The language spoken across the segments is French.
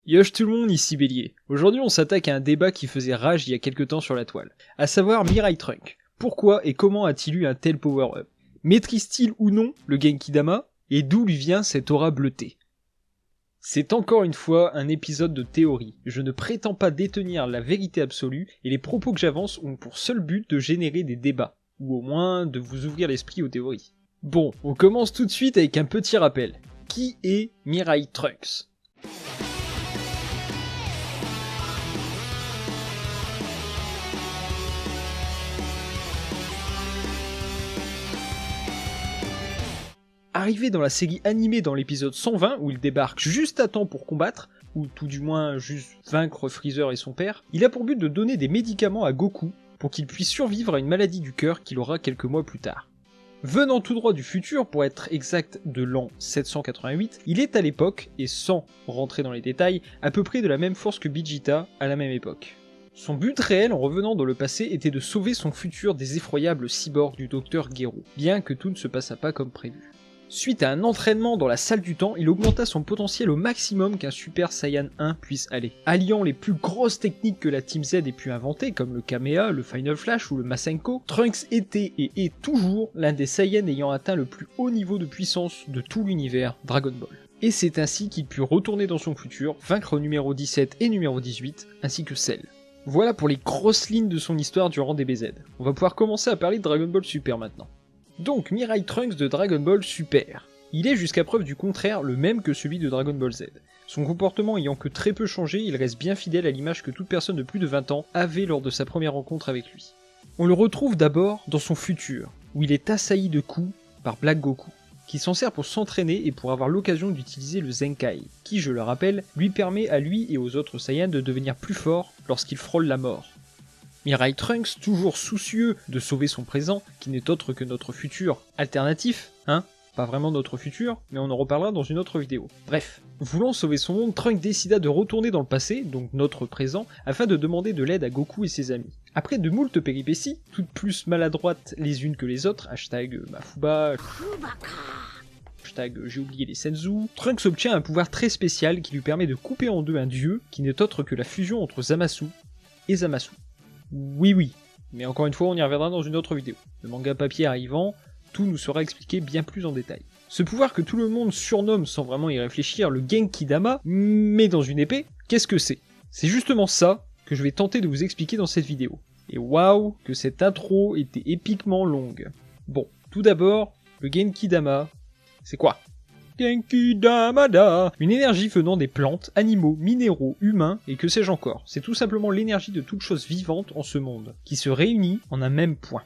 Yosh tout le monde, ici Bélier. Aujourd'hui on s'attaque à un débat qui faisait rage il y a quelques temps sur la toile, à savoir Mirai Trunks. Pourquoi et comment a-t-il eu un tel power-up? Maîtrise-t-il ou non le Genki Dama? Et d'où lui vient cette aura bleutée? C'est encore une fois un épisode de théorie. Je ne prétends pas détenir la vérité absolue et les propos que j'avance ont pour seul but de générer des débats, ou au moins de vous ouvrir l'esprit aux théories. Bon, on commence tout de suite avec un petit rappel. Qui est Mirai Trunks? Arrivé dans la série animée dans l'épisode 120 où il débarque juste à temps pour combattre, ou tout du moins juste vaincre Freezer et son père, il a pour but de donner des médicaments à Goku pour qu'il puisse survivre à une maladie du cœur qu'il aura quelques mois plus tard. Venant tout droit du futur, pour être exact de l'an 788, il est à l'époque, et sans rentrer dans les détails, à peu près de la même force que Vegeta à la même époque. Son but réel en revenant dans le passé était de sauver son futur des effroyables cyborgs du docteur Gero, bien que tout ne se passa pas comme prévu. Suite à un entraînement dans la salle du temps, il augmenta son potentiel au maximum qu'un Super Saiyan 1 puisse aller. Alliant les plus grosses techniques que la Team Z ait pu inventer, comme le Kamea, le Final Flash ou le Masenko, Trunks était et est toujours l'un des Saiyans ayant atteint le plus haut niveau de puissance de tout l'univers Dragon Ball. Et c'est ainsi qu'il put retourner dans son futur, vaincre numéro 17 et numéro 18, ainsi que Cell. Voilà pour les grosses lignes de son histoire durant DBZ. On va pouvoir commencer à parler de Dragon Ball Super maintenant. Donc Mirai Trunks de Dragon Ball Super. Il est jusqu'à preuve du contraire le même que celui de Dragon Ball Z. Son comportement ayant que très peu changé, il reste bien fidèle à l'image que toute personne de plus de 20 ans avait lors de sa première rencontre avec lui. On le retrouve d'abord dans son futur, où il est assailli de coups par Black Goku, qui s'en sert pour s'entraîner et pour avoir l'occasion d'utiliser le Zenkai, qui, je le rappelle, lui permet à lui et aux autres Saiyans de devenir plus forts lorsqu'ils frôlent la mort. Mirai Trunks, toujours soucieux de sauver son présent, qui n'est autre que notre futur alternatif, pas vraiment notre futur, mais on en reparlera dans une autre vidéo. Bref, voulant sauver son monde, Trunks décida de retourner dans le passé, donc notre présent, afin de demander de l'aide à Goku et ses amis. Après de moultes péripéties, toutes plus maladroites les unes que les autres, #Mafuba, j'ai oublié les Senzu, Trunks obtient un pouvoir très spécial qui lui permet de couper en deux un dieu, qui n'est autre que la fusion entre Zamasu et Zamasu. Oui, mais encore une fois on y reviendra dans une autre vidéo. Le manga papier arrivant, tout nous sera expliqué bien plus en détail. Ce pouvoir que tout le monde surnomme sans vraiment y réfléchir le Genki Dama, mais dans une épée, qu'est-ce que c'est? C'est justement ça que je vais tenter de vous expliquer dans cette vidéo. Et waouh, que cette intro était épiquement longue. Bon, tout d'abord, le Genki Dama, c'est quoi? Genki Damada, une énergie venant des plantes, animaux, minéraux, humains et que sais-je encore. C'est tout simplement l'énergie de toute chose vivante en ce monde, qui se réunit en un même point.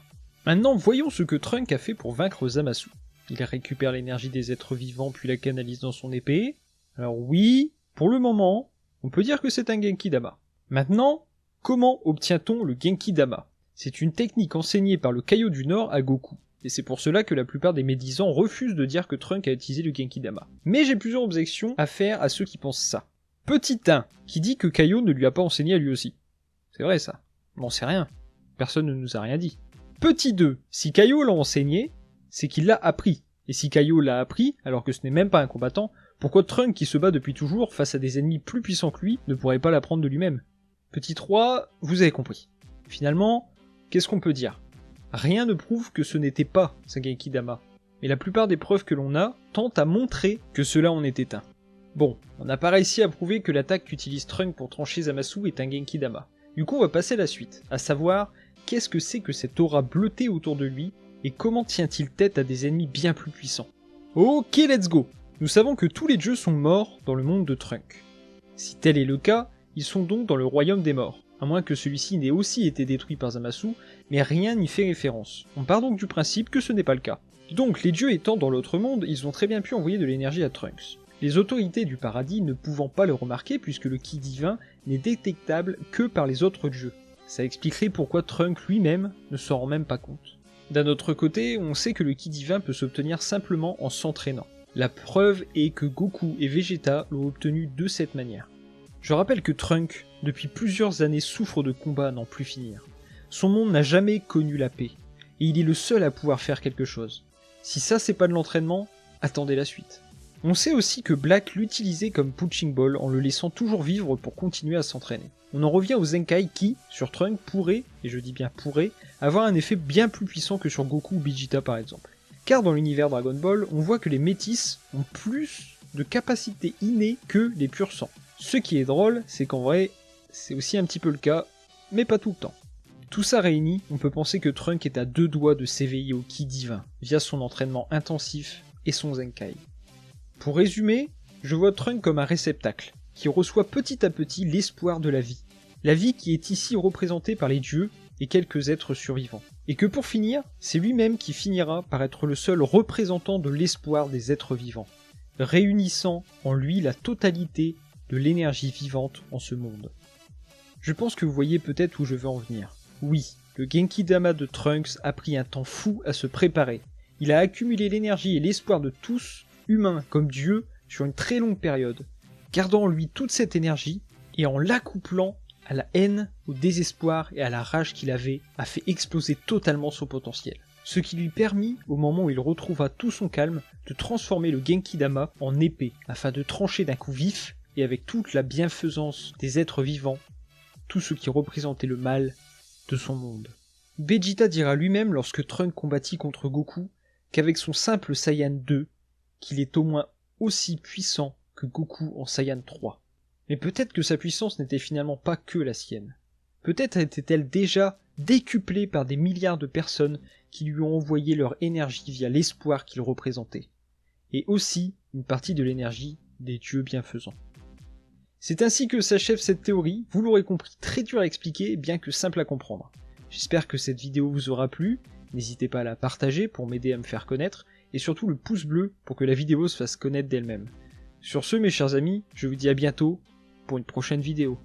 Maintenant, voyons ce que Trunks a fait pour vaincre Zamasu. Il récupère l'énergie des êtres vivants puis la canalise dans son épée. Alors oui, pour le moment, on peut dire que c'est un Genki Dama. Maintenant, comment obtient-on le Genki Dama? C'est une technique enseignée par le Kaio du Nord à Goku. Et c'est pour cela que la plupart des médisants refusent de dire que Trunks a utilisé le Genki Dama. Mais j'ai plusieurs objections à faire à ceux qui pensent ça. Petit 1, qui dit que Kaio ne lui a pas enseigné à lui aussi. C'est vrai ça, on n'en sait rien. Personne ne nous a rien dit. Petit 2, si Kaio l'a enseigné, c'est qu'il l'a appris. Et si Kaio l'a appris, alors que ce n'est même pas un combattant, pourquoi Trunks qui se bat depuis toujours face à des ennemis plus puissants que lui ne pourrait pas l'apprendre de lui-même? Petit 3, vous avez compris. Finalement, qu'est-ce qu'on peut dire? Rien ne prouve que ce n'était pas un Genki Dama, mais la plupart des preuves que l'on a tentent à montrer que cela en était un. Bon, on n'a pas réussi à prouver que l'attaque qu'utilise Trunks pour trancher Zamasu est un Genki Dama. Du coup on va passer à la suite, à savoir qu'est-ce que c'est que cette aura bleutée autour de lui, et comment tient-il tête à des ennemis bien plus puissants. Ok, let's go. Nous savons que tous les dieux sont morts dans le monde de Trunks. Si tel est le cas, ils sont donc dans le royaume des morts, à moins que celui-ci n'ait aussi été détruit par Zamasu, mais rien n'y fait référence. On part donc du principe que ce n'est pas le cas. Donc les dieux étant dans l'autre monde, ils ont très bien pu envoyer de l'énergie à Trunks. Les autorités du paradis ne pouvant pas le remarquer puisque le ki divin n'est détectable que par les autres dieux. Ça expliquerait pourquoi Trunks lui-même ne s'en rend même pas compte. D'un autre côté, on sait que le ki divin peut s'obtenir simplement en s'entraînant. La preuve est que Goku et Vegeta l'ont obtenu de cette manière. Je rappelle que Trunks, depuis plusieurs années, souffre de combats à n'en plus finir. Son monde n'a jamais connu la paix, et il est le seul à pouvoir faire quelque chose. Si ça c'est pas de l'entraînement, attendez la suite. On sait aussi que Black l'utilisait comme punching ball en le laissant toujours vivre pour continuer à s'entraîner. On en revient aux Zenkai qui, sur Trunks, pourraient, et je dis bien pourraient, avoir un effet bien plus puissant que sur Goku ou Vegeta par exemple. Car dans l'univers Dragon Ball, on voit que les métis ont plus de capacités innées que les purs sang. Ce qui est drôle, c'est qu'en vrai, c'est aussi un petit peu le cas, mais pas tout le temps. Tout ça réuni, on peut penser que Trunks est à 2 doigts de s'éveiller au ki divin, via son entraînement intensif et son Zenkai. Pour résumer, je vois Trunks comme un réceptacle, qui reçoit petit à petit l'espoir de la vie. La vie qui est ici représentée par les dieux et quelques êtres survivants. Et que pour finir, c'est lui-même qui finira par être le seul représentant de l'espoir des êtres vivants, réunissant en lui la totalité de l'énergie vivante en ce monde. Je pense que vous voyez peut-être où je veux en venir. Oui, le Genki-Dama de Trunks a pris un temps fou à se préparer. Il a accumulé l'énergie et l'espoir de tous, humains comme dieux, sur une très longue période, gardant en lui toute cette énergie et en l'accouplant à la haine, au désespoir et à la rage qu'il avait, a fait exploser totalement son potentiel. Ce qui lui permit, au moment où il retrouva tout son calme, de transformer le Genki-Dama en épée, afin de trancher d'un coup vif, et avec toute la bienfaisance des êtres vivants, tout ce qui représentait le mal de son monde. Vegeta dira lui-même lorsque Trunks combattit contre Goku, qu'avec son simple Saiyan 2, qu'il est au moins aussi puissant que Goku en Saiyan 3. Mais peut-être que sa puissance n'était finalement pas que la sienne. Peut-être était-elle déjà décuplée par des milliards de personnes qui lui ont envoyé leur énergie via l'espoir qu'il représentait. Et aussi une partie de l'énergie des dieux bienfaisants. C'est ainsi que s'achève cette théorie, vous l'aurez compris, très dur à expliquer, bien que simple à comprendre. J'espère que cette vidéo vous aura plu, n'hésitez pas à la partager pour m'aider à me faire connaître, et surtout le pouce bleu pour que la vidéo se fasse connaître d'elle-même. Sur ce mes chers amis, je vous dis à bientôt pour une prochaine vidéo.